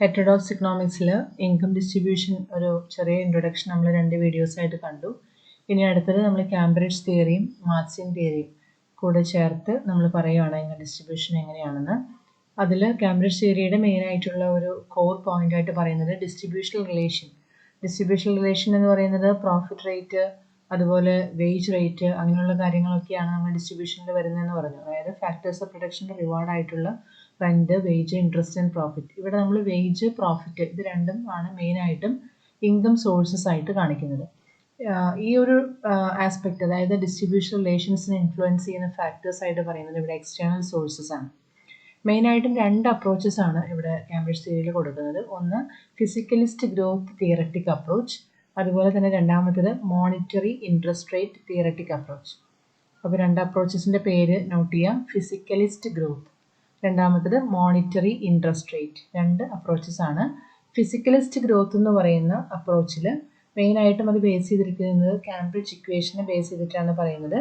Heterodox ഇക്കണോമിക്സിൽ income distribution ഒരു ചെറിയ introduction നമ്മൾ 2 വീഡിയോസായിട്ട് കണ്ടു. ഇനി അടുത്തത് നമ്മൾ കാംബ്രിഡ്ജ് തിയറിയും മാർക്സിയൻ തിയറിയും കൂടെ ചേർത്ത് നമ്മൾ പറയുകയാണ് ഇൻകം ഡിസ്ട്രിബ്യൂഷൻ എങ്ങനെയാണെന്ന്. അതിൽ കാംബ്രിഡ്ജ് തിയറിയുടെ മെയിനായിട്ടുള്ള ഒരു കോർ പോയിൻ്റായിട്ട് പറയുന്നത് ഡിസ്ട്രിബ്യൂഷണൽ റിലേഷൻ എന്ന് പറയുന്നത് പ്രോഫിറ്റ് റേറ്റ്, അതുപോലെ വേജ് റേറ്റ്, അങ്ങനെയുള്ള കാര്യങ്ങളൊക്കെയാണ് നമ്മൾ ഡിസ്ട്രിബ്യൂഷനിൽ വരുന്നതെന്ന് പറഞ്ഞു. അതായത് ഫാക്ടേഴ്സ് ഓഫ് പ്രൊഡക്ഷൻ റിവാർഡായിട്ടുള്ള rent, wage, interest and profit. ഇവിടെ നമ്മൾ വേജ്, പ്രോഫിറ്റ് ഇത് രണ്ടും ആണ് മെയിനായിട്ടും ഇൻകം സോഴ്സസ് ആയിട്ട് കാണിക്കുന്നത്. ഈ ഒരു ആസ്പെക്ട്, അതായത് ഡിസ്ട്രിബ്യൂഷൻ റിലേഷൻസിനെ ഇൻഫ്ലുവൻസ് ചെയ്യുന്ന ഫാക്ടേഴ്സ് ആയിട്ട് പറയുന്നത് ഇവിടെ എക്സ്റ്റേണൽ സോഴ്സസ് ആണ്. മെയിനായിട്ടും 2 അപ്രോച്ചസ് ആണ് ഇവിടെ കാംബ്രിഡ്ജ് തിയറിയിൽ കൊടുക്കുന്നത്. ഒന്ന് ഫിസിക്കലിസ്റ്റ് ഗ്രോത്ത് തിയററ്റിക് അപ്രോച്ച്, അതുപോലെ തന്നെ രണ്ടാമത്തേത് monetary interest rate theoretic approach. അപ്പോൾ 2 അപ്രോച്ചസിൻ്റെ പേര് നോട്ട് ചെയ്യാം. ഫിസിക്കലിസ്റ്റ് ഗ്രോത്ത്, രണ്ടാമത്തേത് മോണിറ്ററി ഇൻട്രസ്റ്റ് റേറ്റ്. 2 അപ്രോച്ചസ് ആണ്. ഫിസിക്കലിസ്റ്റ് ഗ്രോത്ത് എന്ന് പറയുന്ന അപ്രോച്ചിൽ മെയിനായിട്ടും അത് ബേസ് ചെയ്തിരിക്കുന്നത് കാംബ്രിഡ്ജ് ഇക്വേഷനെ ബേസ് ചെയ്തിട്ടാണ് പറയുന്നത്.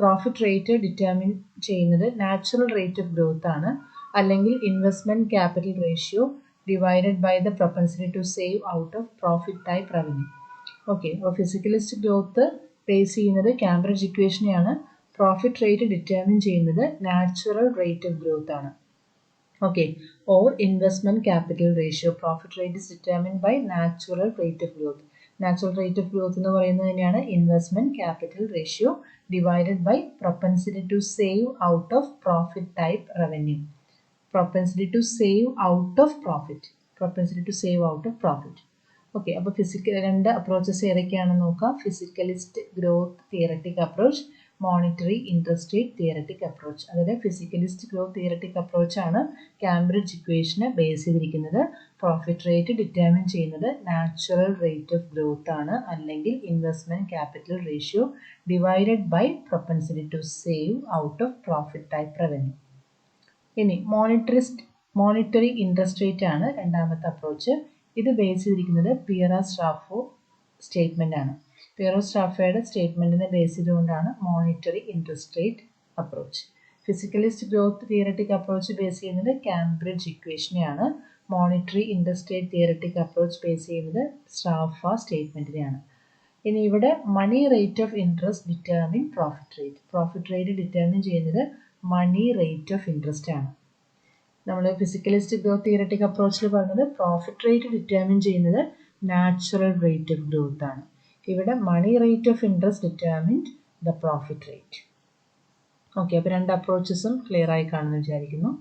പ്രോഫിറ്റ് റേറ്റ് ഡിറ്റർമിൻ ചെയ്യുന്നത് നാച്ചുറൽ റേറ്റ് ഓഫ് ഗ്രോത്ത് ആണ്, അല്ലെങ്കിൽ investment capital ratio divided by the propensity to save out of profit type revenue. Okay, അപ്പോൾ ഫിസിക്കലിസ്റ്റ് ഗ്രോത്ത് ബേസ് ചെയ്യുന്നത് കാംബ്രിഡ്ജ് ഇക്വേഷനെയാണ്. പ്രോഫിറ്റ് റേറ്റ് ഡിറ്റർമിൻ ചെയ്യുന്നത് നാച്ചുറൽ റേറ്റ് ഓഫ് ഗ്രോത്ത് ആണ്. Okay, or investment capital ratio. Profit rate is determined by natural rate of growth. Natural rate of growth എന്ന് പറയുന്നത് തന്നെയാണ് investment capital ratio divided by propensity to save out of profit type revenue. Propensity to save out of profit. Okay, അപ്പോൾ 2 approaches ഏതൊക്കെയാണെന്ന് നോക്കാം. Physicalist growth theoretic approach, monetary interest rate theoretic approach. അതായത് physicalist growth theoretic അപ്രോച്ചാണ് Cambridge ഇക്വേഷനെ base ചെയ്തിരിക്കുന്നത്. Profit rate determine ചെയ്യുന്നത് natural rate of growth ആണ്, അല്ലെങ്കിൽ investment capital ratio divided by propensity to save out of profit type revenue. ഇനി monetary interest rate ആണ് രണ്ടാമത്തെ അപ്രോച്ച്. ഇത് ബേസ് ചെയ്തിരിക്കുന്നത് പിയറോ-സ്ട്രാഫോ സ്റ്റേറ്റ്മെൻ്റ് ആണ്. പിയറോ-സ്ട്രാഫോയുടെ സ്റ്റേറ്റ്മെൻറ്റിനെ ബേസ് ചെയ്തുകൊണ്ടാണ് monetary interest rate approach. Physicalist growth theoretic approach base ചെയ്യുന്നത് കാംബ്രിഡ്ജ് ഇക്വേഷനെയാണ്. Monetary interest rate theoretic approach base ചെയ്യുന്നത് സ്ട്രാഫ സ്റ്റേറ്റ്മെൻറ്റിനെയാണ്. ഇനി ഇവിടെ money rate of interest determine profit rate determine ചെയ്യുന്നത് മണി റേറ്റ് ഓഫ് ഇൻട്രസ്റ്റ് ആണ്. നമ്മൾ ഫിസിക്കലിസ്റ്റ് ഗ്രോത്ത് തിയററ്റിക് അപ്രോച്ചിൽ പറഞ്ഞത് പ്രോഫിറ്റ് റേറ്റ് ഡിറ്റർമിൻ ചെയ്യുന്നത് നാച്ചുറൽ റേറ്റ് ഓഫ് ഗ്രോത്ത് ആണ്. ഇവിടെ money rate of interest determined the profit rate. Okay, അപ്പോൾ 2 അപ്രോച്ചസും ക്ലിയർ ആയി കാണുമെന്ന് വിചാരിക്കുന്നു.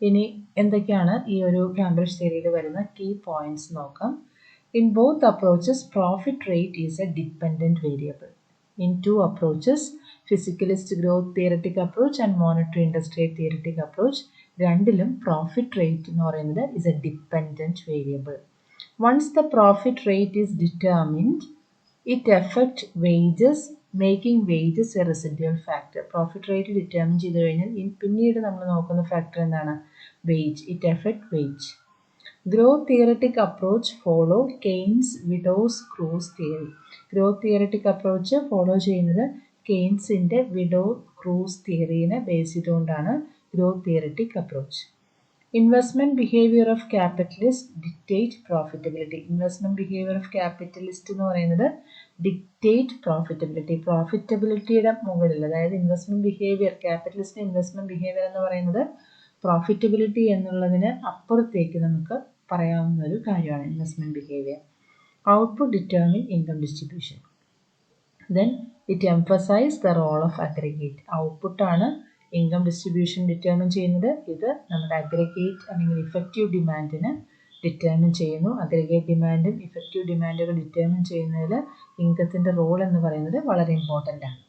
ഇനി എന്തൊക്കെയാണ് ഈ ഒരു കാംബ്രിഡ്ജ് തിയറിയിൽ വരുന്ന കീ പോയിന്റ്സ് നോക്കാം. In both approaches, profit rate is a dependent variable. In 2 approaches, physicalist growth theoretic approach and monetary interest rate theoretic approach, രണ്ടിലും profit rate എന്ന് പറയുന്നത് is a dependent variable. Once the profit rate is determined, it affects wages, making wages a residual factor. Profit rate determine ചെയ്ത് കഴിഞ്ഞാൽ പിന്നീട് നമ്മൾ നോക്കുന്ന factor എന്താണ്? Wage. It affects wage. Growth theoretic approach follow Keynes Widow's Cruse theory. Growth theoretic approach follow ചെയ്യുന്നത് കെയ്ൻസിൻ്റെ widow cruse തിയറിനെ base ചെയ്തുകൊണ്ടാണ് growth theoretic approach. Investment behaviour of capitalist dictate profitability. Investment behaviour of capitalist എന്ന് പറയുന്നത് dictate പ്രോഫിറ്റബിലിറ്റിയുടെ മുകളിൽ, അതായത് investment behaviour, capitalist investment behaviour എന്ന് പറയുന്നത് പ്രോഫിറ്റബിലിറ്റി എന്നുള്ളതിന് അപ്പുറത്തേക്ക് നമുക്ക് പറയാവുന്ന ഒരു കാര്യമാണ് investment behaviour. Output determine income distribution. Then it emphasize the role of aggregate. ഔട്ട്പുട്ടാണ് ഇൻകം ഡിസ്ട്രിബ്യൂഷൻ ഡിറ്റർമിൻ ചെയ്യുന്നത്. ഇത് നമ്മുടെ അഗ്രിഗേറ്റ് അല്ലെങ്കിൽ ഇഫക്റ്റീവ് ഡിമാൻഡിനെ ഡിറ്റർമിൻ ചെയ്യുന്നു. അഗ്രിഗേറ്റ് ഡിമാൻഡും ഇഫക്റ്റീവ് ഡിമാൻഡുകൾ ഡിറ്റർമിൻ ചെയ്യുന്നതിൽ ഇൻകത്തിൻ്റെ റോൾ എന്ന് പറയുന്നത് വളരെ ഇമ്പോർട്ടൻ്റ് ആണ്.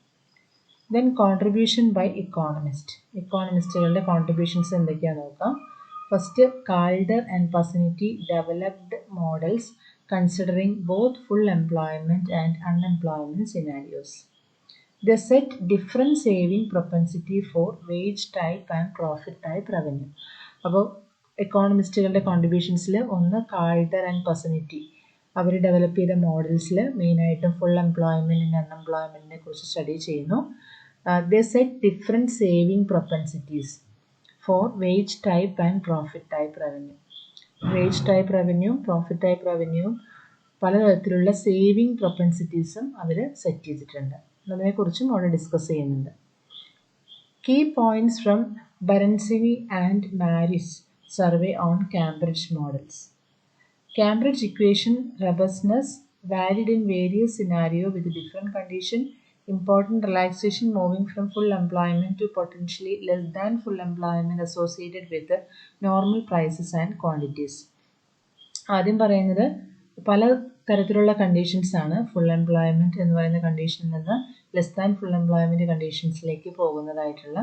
ദെൻ കോൺട്രിബ്യൂഷൻ ബൈ ഇക്കോണമിസ്റ്റുകളുടെ കോൺട്രിബ്യൂഷൻസ് എന്തൊക്കെയാണെന്ന് നോക്കാം. First, Kaldor and Pasinetti developed models considering both full employment and unemployment scenarios. They set different saving propensity for wage type and profit type revenue. അപ്പോൾ എക്കോണമിസ്റ്റുകളുടെ കോൺട്രിബ്യൂഷൻസിൽ ഒന്ന് Kaldor and പസിനിറ്റി our develop ചെയ്ത മോഡൽസിൽ മെയിനായിട്ടും full employment അൺഎംപ്ലോയ്മെൻറ്റിനെ കുറിച്ച് study ചെയ്യുന്നു. They set different saving propensities for wage type and profit type revenue. Wage type revenue, profit type revenue, പലതരത്തിലുള്ള saving പ്രൊപ്പൻസിറ്റീസും അവർ set ചെയ്തിട്ടുണ്ട്. അതിനെക്കുറിച്ചും അവിടെ discuss ചെയ്യുന്നുണ്ട്. Key points from Barancini and Maris survey on Cambridge models. Cambridge equation robustness varied in various scenarios with different condition, important relaxation moving from full employment to potentially less than full employment associated with the normal prices and quantities. ആദ്യം പറയുന്നത് പല തരത്തിലുള്ള conditions ആണ്. Full employment എന്ന് പറയുന്ന കണ്ടീഷനിൽ നിന്ന് less than full employment കണ്ടീഷൻസിലേക്ക് പോകുന്നതായിട്ടുള്ള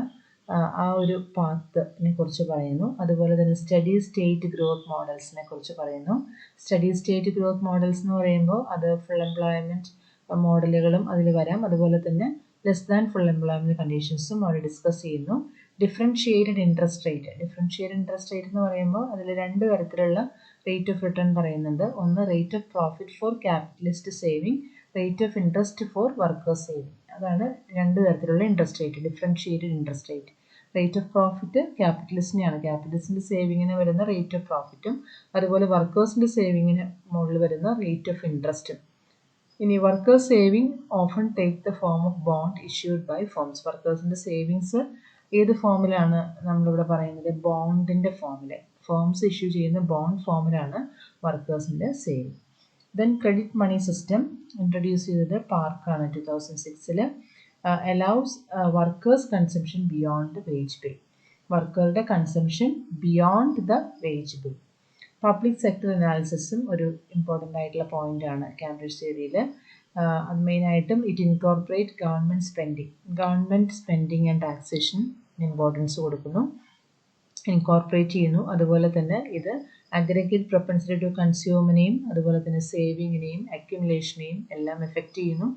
ആ ഒരു പാത്തിനെ കുറിച്ച് പറയുന്നു. അതുപോലെ തന്നെ സ്റ്റഡി സ്റ്റേറ്റ് ഗ്രോത്ത് മോഡൽസിനെ കുറിച്ച് പറയുന്നു. സ്റ്റഡി സ്റ്റേറ്റ് ഗ്രോത്ത് മോഡൽസ് എന്ന് പറയുമ്പോൾ അത് ഫുൾ എംപ്ലോയ്മെൻറ്റ് മോഡലുകളും അതിൽ വരാം. അതുപോലെ തന്നെ ലെസ് ദാൻ ഫുൾ എംപ്ലോയ്മെൻറ്റ് കണ്ടീഷൻസും അവിടെ ഡിസ്കസ് ചെയ്യുന്നു. Differentiated interest rate. Differentiated interest rate എന്ന് പറയുമ്പോൾ അതിൽ രണ്ട് തരത്തിലുള്ള റേറ്റ് ഓഫ് റിട്ടേൺ പറയുന്നുണ്ട്. ഒന്ന് rate of profit for capitalist saving, rate of interest for workers saving. അതാണ് രണ്ട് തരത്തിലുള്ള interest rate, differentiated interest rate. Rate of profit ക്യാപിറ്റലിസ്റ്റിനെയാണ്, ക്യാപിറ്റലിസ്റ്റിൻ്റെ സേവിങ്ങിന് വരുന്ന റേറ്റ് ഓഫ് പ്രോഫിറ്റും അതുപോലെ വർക്കേഴ്സിൻ്റെ സേവിങ്ങിന് മുകളിൽ വരുന്ന റേറ്റ് ഓഫ് ഇൻട്രസ്റ്റും. ഇനി workers saving often take the form of bond issued by firms. വർക്കേഴ്സിൻ്റെ സേവിങ്സ് ഏത് ഫോമിലാണ് നമ്മളിവിടെ പറയുന്നത്? ബോണ്ടിൻ്റെ ഫോമിൽ. ഫേംസ് ഇഷ്യൂ ചെയ്യുന്ന ബോണ്ട് ഫോമിലാണ് വർക്കേഴ്സിൻ്റെ saving. Then credit money system introduce ചെയ്തത് പാർക്കാണ് 2006. Allows workers consumption beyond the wage bill. വർക്കറുടെ consumption beyond the wage bill. Public sector അനാലിസിസും ഒരു ഇമ്പോർട്ടൻ്റ് ആയിട്ടുള്ള പോയിൻ്റാണ് കാംബ്രിഡ്ജ് തിയറിയിൽ. അത് മെയിനായിട്ടും it incorporate government spending and taxation importance കൊടുക്കുന്നു, ഇൻകോർപ്പറേറ്റ് ചെയ്യുന്നു. അതുപോലെ തന്നെ ഇത് അഗ്രിഗേറ്റ് പ്രൊപ്പൻസിറ്റി ടു കൺസ്യൂമിനെയും അതുപോലെ തന്നെ സേവിങ്ങിനെയും അക്യുമുലേഷനെയും എല്ലാം എഫക്റ്റ് ചെയ്യുന്നു.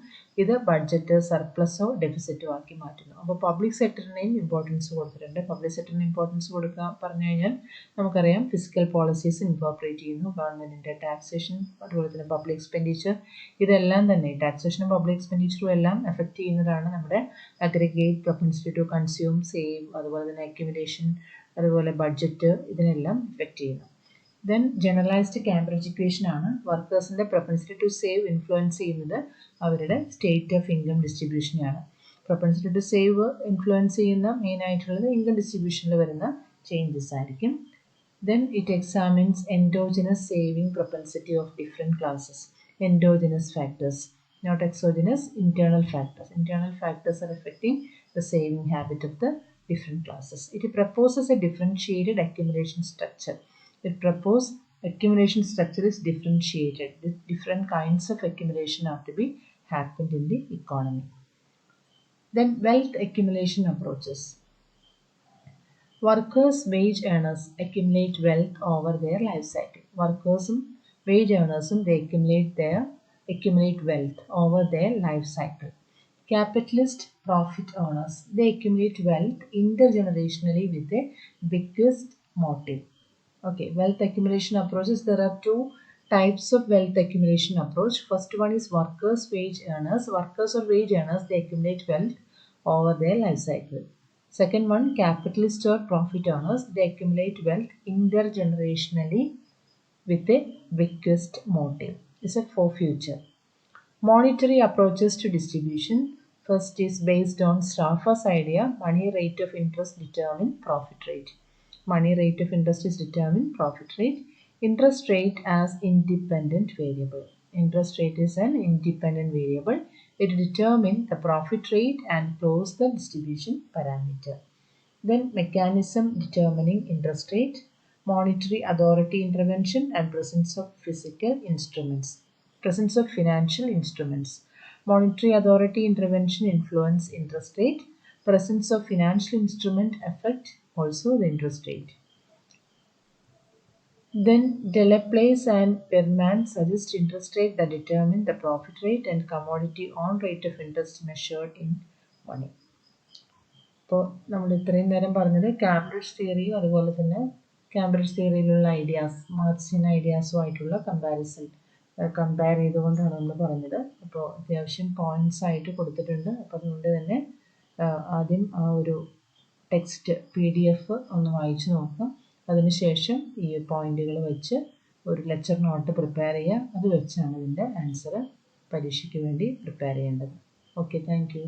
ഇത് ബഡ്ജറ്റ് സർപ്ലസോ ഡെഫിസിറ്റോ ആക്കി മാറ്റുന്നു. അപ്പോൾ പബ്ലിക് സെക്ടറിനെയും ഇമ്പോർട്ടൻസ് കൊടുത്തിട്ടുണ്ട്. പബ്ലിക് സെക്ടറിന് ഇമ്പോർട്ടൻസ് കൊടുക്കുക പറഞ്ഞു കഴിഞ്ഞാൽ നമുക്കറിയാം ഫിസിക്കൽ പോളിസീസ് ഇൻകോർപ്പറേറ്റ് ചെയ്യുന്നു, ഗവൺമെൻറ്റിൻ്റെ ടാക്സേഷൻ അതുപോലെ തന്നെ പബ്ലിക് എക്സ്പെൻഡിച്ചർ, ഇതെല്ലാം തന്നെ ടാക്സേഷനും പബ്ലിക് എക്സ്പെൻഡിച്ചറും എല്ലാം എഫക്റ്റ് ചെയ്യുന്നതാണ് നമ്മുടെ aggregate propensity to consume, save, അതുപോലെ തന്നെ അക്യുമുലേഷൻ, അതുപോലെ ബഡ്ജറ്റ്, ഇതിനെല്ലാം എഫക്റ്റ് ചെയ്യുന്നു. ദെൻ ജനറലൈസ്ഡ് കാംബ്രിഡ്ജ് ഇക്വേഷൻ ആണ്. വർക്കേഴ്സിൻ്റെ പ്രൊപ്പൻസിറ്റി ടു സേവ് ഇൻഫ്ലുവൻസ് ചെയ്യുന്നത് അവരുടെ സ്റ്റേറ്റ് ഓഫ് ഇൻകം ഡിസ്ട്രിബ്യൂഷനെയാണ്. പ്രൊപ്പൻസിറ്റി ടു സേവ് ഇൻഫ്ലുവൻസ് ചെയ്യുന്ന മെയിൻ ആയിട്ടുള്ളത് ഇൻകം ഡിസ്ട്രിബ്യൂഷനിൽ വരുന്ന ചേഞ്ചസ് ആയിരിക്കും. Then it examines endogenous saving propensity of different classes. Endogenous factors, not exogenous, internal factors. Internal factors are affecting the saving habit of the different classes. It proposes a differentiated accumulation structure. It proposes accumulation structure is differentiated. The different kinds of accumulation have to be happened in the economy. Then wealth accumulation approaches. Workers, wage earners accumulate wealth over their life cycle. Workers, wage earners, they accumulate wealth over their life cycle. Capitalist profit owners, they accumulate wealth intergenerationally with a biggest motive. Okay, wealth accumulation approaches. There are two types of wealth accumulation approach. First one is workers, wage earners. Workers or wage earners, they accumulate wealth over their life cycle. Second one, capitalist or profit owners, they accumulate wealth intergenerationally with a biggest motive. Is it for future? Monetary approaches to distribution. First is based on Stafford's idea, money rate of interest determine profit rate. Money rate of interest is determined profit rate. Interest rate as independent variable. Interest rate is an independent variable. It determines the profit rate and close the distribution parameter. Then mechanism determining interest rate, monetary authority intervention and presence of physical instruments. Presence of financial instruments. Monetary authority intervention influence interest rate. Presence of financial instrument affect also the interest rate. Then Delaplace and Berman suggest interest rate that determine the profit rate and commodity on rate of interest measured in money. അപ്പോൾ നമ്മൾ ഇത്രയും നേരം പറഞ്ഞത് Cambridge തിയറിയും അതുപോലെ തന്നെ Cambridge തിയറിയിലുള്ള ideas, Marxian ഐഡിയാസുമായിട്ടുള്ള compare ചെയ്തുകൊണ്ടാണ് നമ്മൾ പറഞ്ഞത്. അപ്പോൾ അത്യാവശ്യം പോയിന്റ്സ് ആയിട്ട് കൊടുത്തിട്ടുണ്ട്. അപ്പോൾ അതുകൊണ്ട് തന്നെ ആദ്യം ആ ഒരു ടെക്സ്റ്റ് PDF ഒന്ന് വായിച്ചു നോക്കാം. അതിനുശേഷം ഈ പോയിന്റുകൾ വെച്ച് ഒരു ലെക്ചർ നോട്ട് പ്രിപ്പയർ ചെയ്യുക. അത് വെച്ചാണ് ഇതിൻ്റെ ആൻസർ പരീക്ഷയ്ക്ക് വേണ്ടി പ്രിപ്പയർ ചെയ്യേണ്ടത്. Okay, thank you.